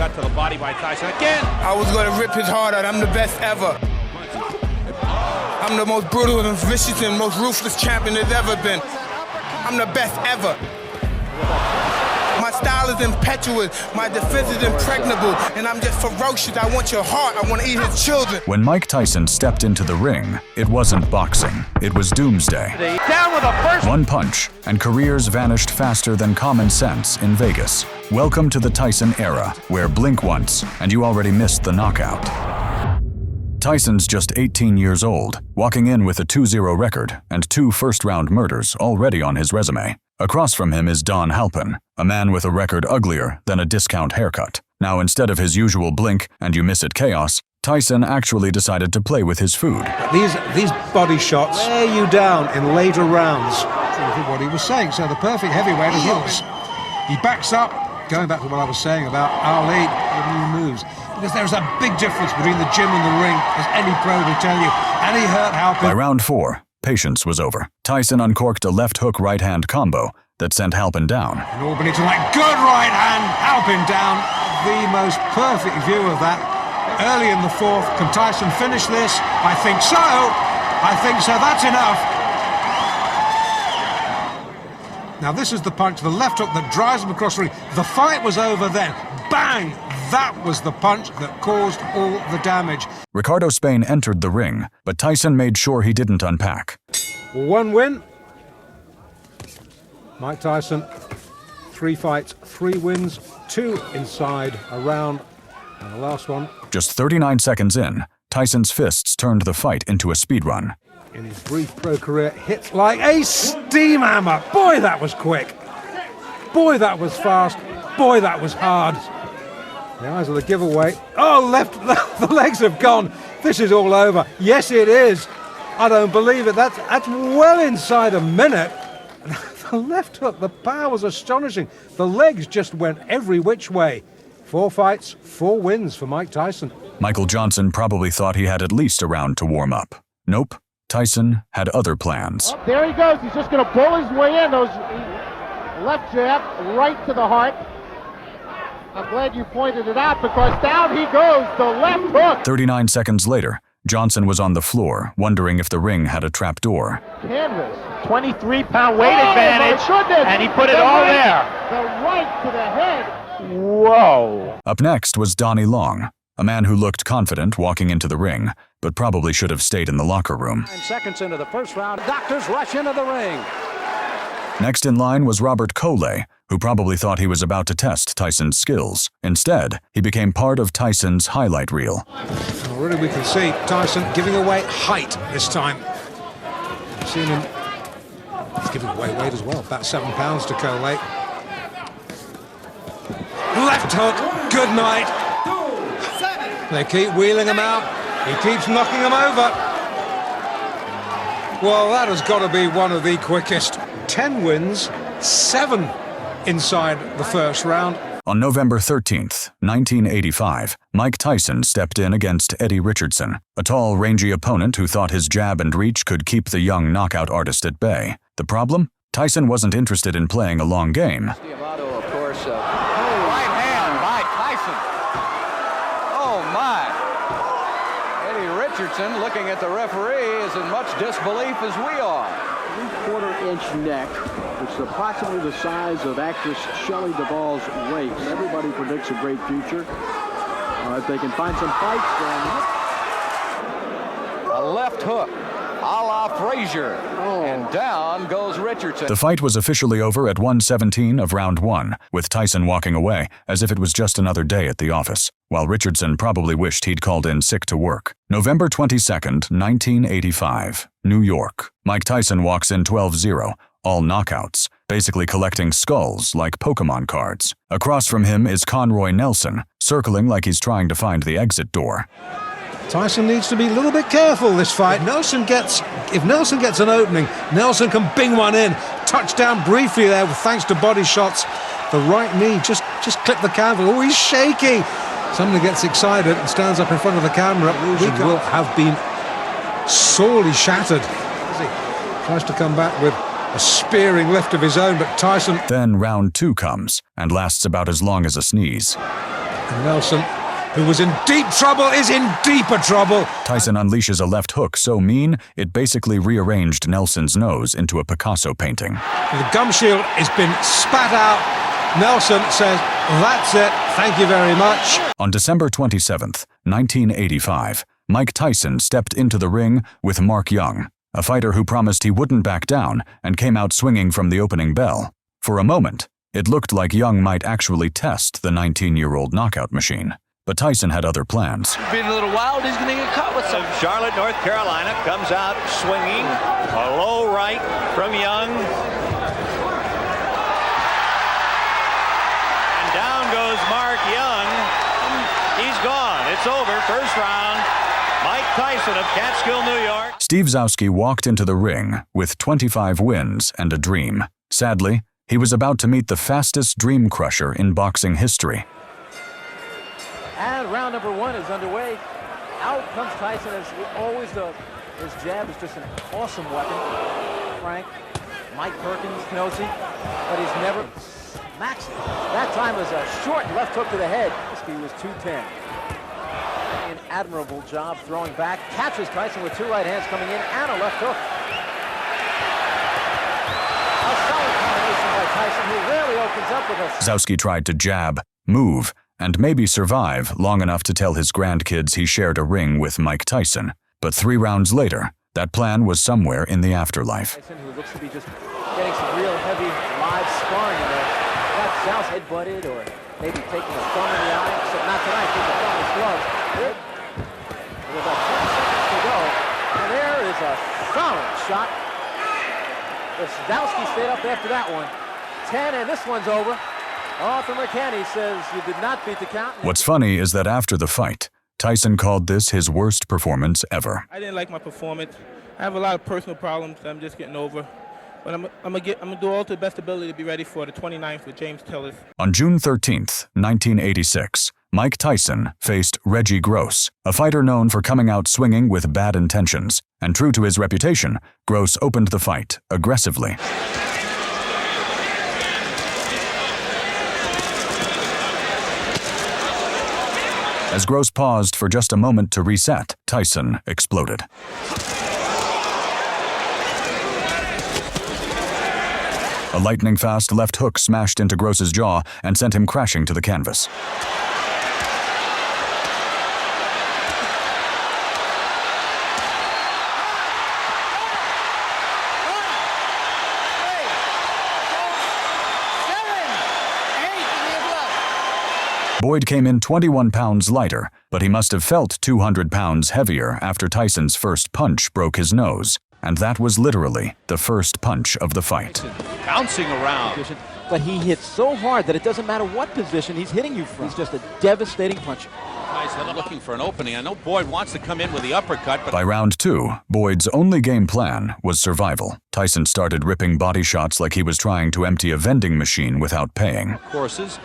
uppercut to the body by Tyson. Again! I was gonna rip his heart out. I'm the best ever. I'm the most brutal and vicious and most ruthless champion there's ever been. I'm the best ever. My style is impetuous, my defense is impregnable, and I'm just ferocious. I want your heart, I want to eat his children. When Mike Tyson stepped into the ring, it wasn't boxing, it was doomsday. Down with a first. One punch, and careers vanished faster than common sense in Vegas. Welcome to the Tyson era, where blink once, and you already missed the knockout. Tyson's just 18 years old, walking in with a 2-0 record and 2 first-round murders already on his resume. Across from him is Don Halpin, a man with a record uglier than a discount haircut. Now, instead of his usual blink and you miss it chaos, Tyson actually decided to play with his food. These body shots wear you down in later rounds. True to what he was saying, so the perfect heavyweight is heels. He backs up, going back to what I was saying about Ali, new moves. Because there's a big difference between the gym and the ring, as any pro will tell you. And he hurt Halpin. By round 4, patience was over. Tyson uncorked a left-hook right-hand combo that sent Halpin down. And Albany tonight, good right hand, Halpin down. The most perfect view of that. Early in the 4th, can Tyson finish this? I think so. I think so, that's enough. Now this is the punch, the left hook that drives him across the ring. The fight was over then. Bang! That was the punch that caused all the damage. Ricardo Spain entered the ring, but Tyson made sure he didn't unpack. 1 win. Mike Tyson, 3 fights, 3 wins, 2 inside a round, and the last one. Just 39 seconds in, Tyson's fists turned the fight into a speedrun. In his brief pro career, hits like a steam hammer. Boy, that was quick. Boy, that was fast. Boy, that was hard. The eyes of the giveaway. Oh, left, the legs have gone. This is all over. Yes, it is. I don't believe it. That's well inside a minute. The left hook, the power was astonishing. The legs just went every which way. 4 fights, 4 wins for Mike Tyson. Michael Johnson probably thought he had at least a round to warm up. Nope, Tyson had other plans. Oh, there he goes. He's just going to pull his way in. Those left jab right to the heart. I'm glad you pointed it out because down he goes, the left hook. 39 seconds later, Johnson was on the floor, wondering if the ring had a trap door. Canvas. 23-pound weight advantage, and he put it all there. The right to the head. Whoa. Up next was Donnie Long, a man who looked confident walking into the ring, but probably should have stayed in the locker room. 9 seconds into the first round, doctors rush into the ring. Next in line was Robert Coley, who probably thought he was about to test Tyson's skills. Instead, he became part of Tyson's highlight reel. Already we can see Tyson giving away height this time. You've seen him, he's giving away weight as well, about 7 pounds to Coley. Left hook, good night. They keep wheeling him out, he keeps knocking him over. Well, that has got to be one of the quickest. 10 wins, 7 inside the first round. On November 13th, 1985, Mike Tyson stepped in against Eddie Richardson, a tall, rangy opponent who thought his jab and reach could keep the young knockout artist at bay. The problem? Tyson wasn't interested in playing a long game. Of course, right hand by Tyson. Oh, my. Eddie Richardson, looking at the referee, is in much disbelief as we are. 3/4-inch neck, which is approximately the size of actress Shelley Duvall's waist. Everybody predicts a great future. If they can find some fights, then... A left hook, a la Frazier, and down goes Richardson. The fight was officially over at 1:17 of round 1, with Tyson walking away as if it was just another day at the office, while Richardson probably wished he'd called in sick to work. November 22nd, 1985, New York. Mike Tyson walks in 12-0, all knockouts, basically collecting skulls like Pokemon cards. Across from him is Conroy Nelson, circling like he's trying to find the exit door. Tyson needs to be a little bit careful this fight. If Nelson gets an opening, Nelson can bing one in. Touchdown briefly there, thanks to body shots. The right knee just clipped the canvas. Oh, he's shaky. Somebody gets excited and stands up in front of the camera. He will have been sorely shattered. He tries to come back with a spearing lift of his own, but Tyson... Then round 2 comes, and lasts about as long as a sneeze. And Nelson, who was in deep trouble, is in deeper trouble. Tyson unleashes a left hook so mean, it basically rearranged Nelson's nose into a Picasso painting. The gum shield has been spat out. Nelson says, that's it, thank you very much. On December 27th, 1985, Mike Tyson stepped into the ring with Mark Young, a fighter who promised he wouldn't back down and came out swinging from the opening bell. For a moment, it looked like Young might actually test the 19-year-old knockout machine. But Tyson had other plans. Being a little wild, he's going to get caught with some. Charlotte, North Carolina comes out swinging. A low right from Young. And down goes Mark Young. He's gone. It's over. First round. Mike Tyson of Catskill, New York. Steve Zowski walked into the ring with 25 wins and a dream. Sadly, he was about to meet the fastest dream crusher in boxing history. And round number one is underway. Out comes Tyson. As always, his jab is just an awesome weapon. Frank, Mike Perkins knows it, but he's never maxed it. That time was a short left hook to the head. He was 210. An admirable job throwing back. Catches Tyson with two right hands coming in and a left hook. A solid combination by Tyson, who rarely opens up with us. Zowski tried to jab, move, and maybe survive long enough to tell his grandkids he shared a ring with Mike Tyson. But 3 rounds later, that plan was somewhere in the afterlife. Tyson, who looks to be just getting some real heavy live sparring in there. Got Zow's head butted or maybe taking a thumb in the eye. Except not tonight, take the thumb in his gloves. With about 10 seconds to go. And there is a solid shot. Zowski stayed up after that one. 10, and this one's over. Arthur McCanny says you did not beat the count. What's funny is that after the fight, Tyson called this his worst performance ever. I didn't like my performance. I have a lot of personal problems that I'm just getting over. But I'm gonna do all to the best ability to be ready for the 29th with James Tillis. On June 13th, 1986, Mike Tyson faced Reggie Gross, a fighter known for coming out swinging with bad intentions. And true to his reputation, Gross opened the fight aggressively. As Gross paused for just a moment to reset, Tyson exploded. A lightning-fast left hook smashed into Gross's jaw and sent him crashing to the canvas. Boyd came in 21 pounds lighter, but he must have felt 200 pounds heavier after Tyson's first punch broke his nose. And that was literally the first punch of the fight. Bouncing around. But he hits so hard that it doesn't matter what position he's hitting you from. He's just a devastating puncher. Tyson looking for an opening. I know Boyd wants to come in with the uppercut, but By round 2, Boyd's only game plan was survival. Tyson started ripping body shots like he was trying to empty a vending machine without paying. courses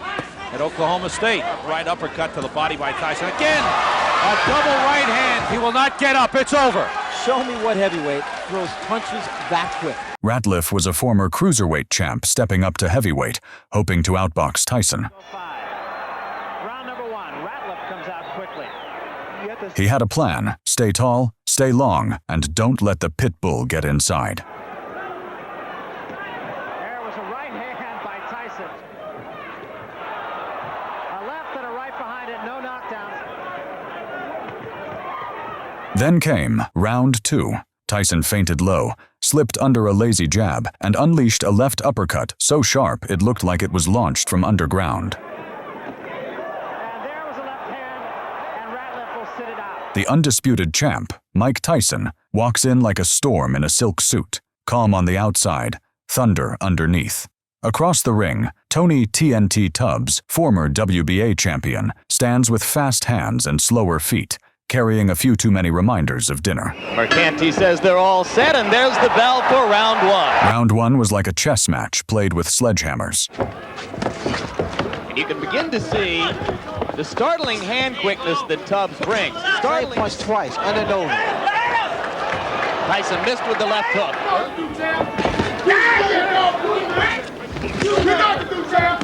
at Oklahoma State. Right uppercut to the body by Tyson. Again, a double right hand. He will not get up. It's over. Show me what heavyweight throws punches that quick. Ratliff was a former cruiserweight champ stepping up to heavyweight, hoping to outbox Tyson. Round number 1, Ratliff comes out quickly. He had a plan: stay tall, stay long, and don't let the pit bull get inside. There was a right hand by Tyson. A left and a right behind it, no knockdowns. Then came round 2. Tyson feinted low, slipped under a lazy jab, and unleashed a left uppercut so sharp it looked like it was launched from underground. And there was a left hand, and Ratliff will sit it out. The undisputed champ, Mike Tyson, walks in like a storm in a silk suit, calm on the outside, thunder underneath. Across the ring, Tony TNT Tubbs, former WBA champion, stands with fast hands and slower feet, carrying a few too many reminders of dinner. Mercanti says they're all set, and there's the bell for round 1. Round 1 was like a chess match played with sledgehammers. And you can begin to see the startling hand quickness that Tubbs brings. Startling Punch twice, under and over. Tyson missed with the left hook.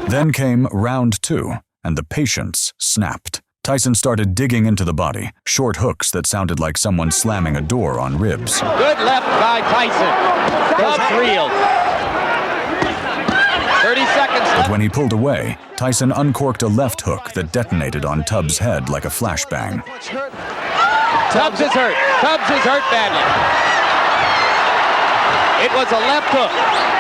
Then came round 2. and the patience snapped. Tyson started digging into the body, short hooks that sounded like someone slamming a door on ribs. Good left by Tyson. Tubbs reeled. 30 seconds left. But when he pulled away, Tyson uncorked a left hook that detonated on Tubbs' head like a flashbang. Tubbs is hurt. Tubbs is hurt badly. It was a left hook.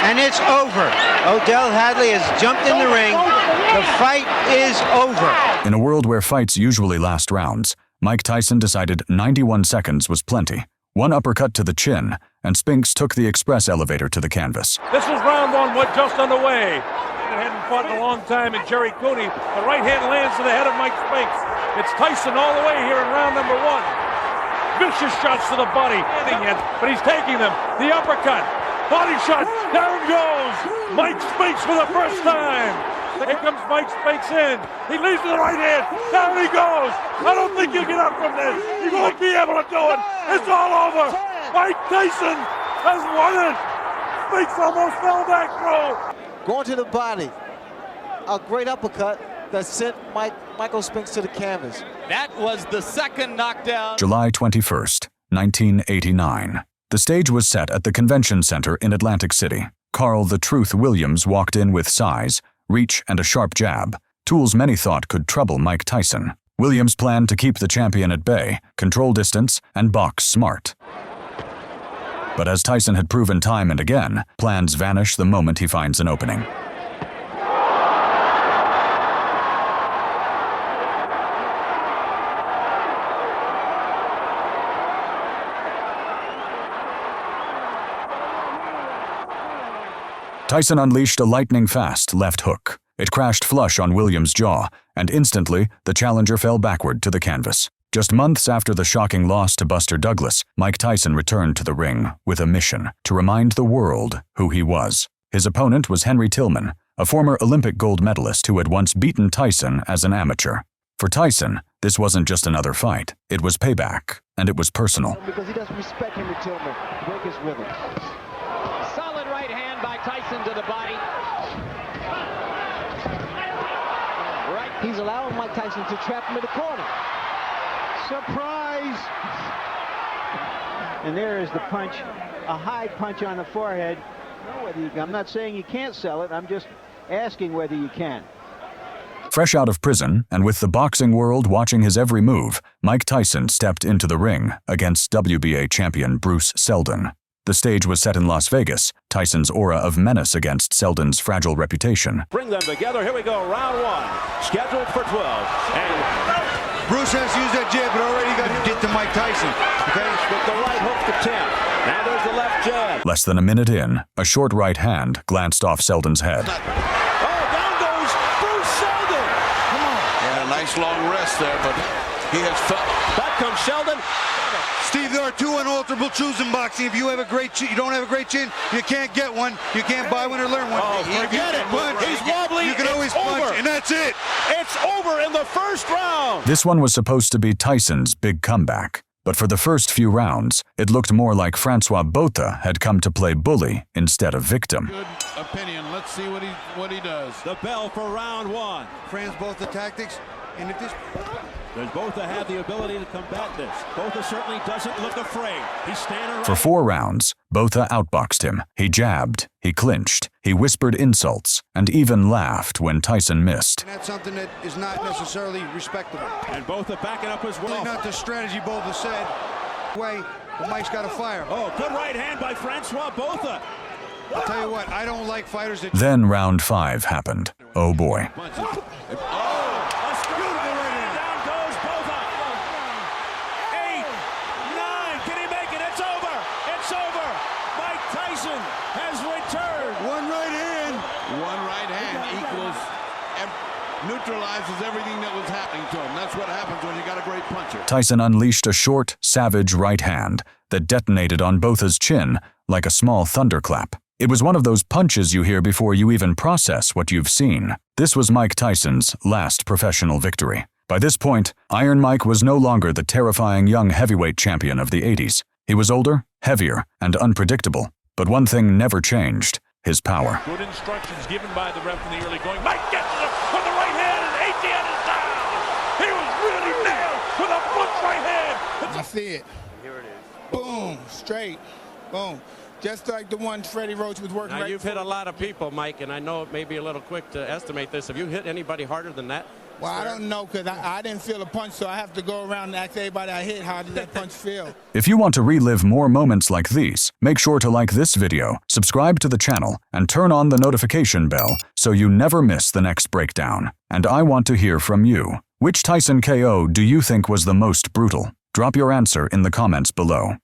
And it's over. Odell Hadley has jumped in the ring. The fight is over. In a world where fights usually last rounds, Mike Tyson decided 91 seconds was plenty. One uppercut to the chin, and Spinks took the express elevator to the canvas. This is round one, what just underway. Hadn't fought in a long time in Jerry Cooney. The right hand lands to the head of Mike Spinks. It's Tyson all the way here in round number one. Vicious shots to the body, but he's taking them. The uppercut, body shot, down goes Mike Spinks for the first time. Here comes Mike Spinks in. He leads to the right hand. Down he goes. I don't think he'll get up from this. He won't be able to do it. It's all over. Mike Tyson has won it. Spinks almost fell back through. Going to the body. A great uppercut that sent Michael Spinks to the canvas. That was the second knockdown. July 21st, 1989. The stage was set at the Convention Center in Atlantic City. Carl "The Truth" Williams walked in with size, reach, and a sharp jab, tools many thought could trouble Mike Tyson. Williams planned to keep the champion at bay, control distance, and box smart. But as Tyson had proven time and again, plans vanish the moment he finds an opening. Tyson unleashed a lightning-fast left hook. It crashed flush on Williams' jaw, and instantly, the challenger fell backward to the canvas. Just months after the shocking loss to Buster Douglas, Mike Tyson returned to the ring with a mission to remind the world who he was. His opponent was Henry Tillman, a former Olympic gold medalist who had once beaten Tyson as an amateur. For Tyson, this wasn't just another fight. It was payback, and it was personal. Because he doesn't respect Henry Tillman. Break his rhythm. Solid right hand by Tyson to the body. Right. He's allowing Mike Tyson to trap him in the corner. Surprise! And there is the punch, a high punch on the forehead. I'm not saying you can't sell it, I'm just asking whether you can. Fresh out of prison, and with the boxing world watching his every move, Mike Tyson stepped into the ring against WBA champion Bruce Seldon. The stage was set in Las Vegas, Tyson's aura of menace against Seldon's fragile reputation. Bring them together. Here we go. Round one. Scheduled for 12. And Bruce has used that jab, but already got to get to Mike Tyson. Okay? with the right hook to 10. Now there's the left jab. Less than a minute in, a short right hand glanced off Seldon's head. Oh, down goes Bruce Seldon. Come on. Yeah, a nice long rest there, but he has felt. Back comes Seldon. Steve, there are two unalterable truths in boxing. If you have a great chin, you don't have a great chin, you can't get one. You can't buy one or learn one. Oh, forget it. Punch. He's wobbly. You can always punch, and that's it. It's over in the first round. This one was supposed to be Tyson's big comeback. But for the first few rounds, it looked more like Francois Botha had come to play bully instead of victim. Good opinion. Let's see what he does. The bell for round one. Franz Botha tactics, and if this... Does Botha have the ability to combat this? Botha certainly doesn't look afraid. He's standing right. For 4 rounds, Botha outboxed him. He jabbed, he clinched, he whispered insults, and even laughed when Tyson missed. And that's something that is not necessarily respectable. And Botha backing up as well. Really not the strategy Botha said. Way, but Mike's got to fire. Oh, good right hand by Francois Botha. I'll tell you what, I don't like fighters that... Then round 5 happened. Oh boy. Neutralizes everything that was happening to him. That's what happens when you got a great puncher. Tyson unleashed a short, savage right hand that detonated on Botha's chin like a small thunderclap. It was one of those punches you hear before you even process what you've seen. This was Mike Tyson's last professional victory. By this point, Iron Mike was no longer the terrifying young heavyweight champion of the 80s. He was older, heavier, and unpredictable. But one thing never changed: his power. Good instructions given by the ref in the early going. Mike gets it with the right hand and ATM see it. Here it is. Boom, straight, boom. Just like the one Freddie Roach was working Now, right you've hit a lot of people, Mike, and I know it may be a little quick to estimate this. Have you hit anybody harder than that? Well, I don't know, because I didn't feel a punch, so I have to go around and ask everybody I hit, how did that punch feel? If you want to relive more moments like these, make sure to like this video, subscribe to the channel, and turn on the notification bell so you never miss the next breakdown. And I want to hear from you. Which Tyson KO do you think was the most brutal? Drop your answer in the comments below.